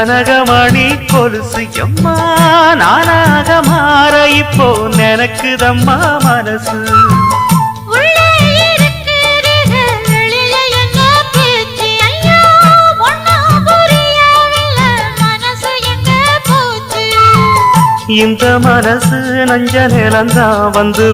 கனகமணி கொலுசு எம்மா நானாக மாற இப்போ நினைக்குதம்மா மனசு. இந்த மனசு நஞ்ச நிலந்தான் வந்து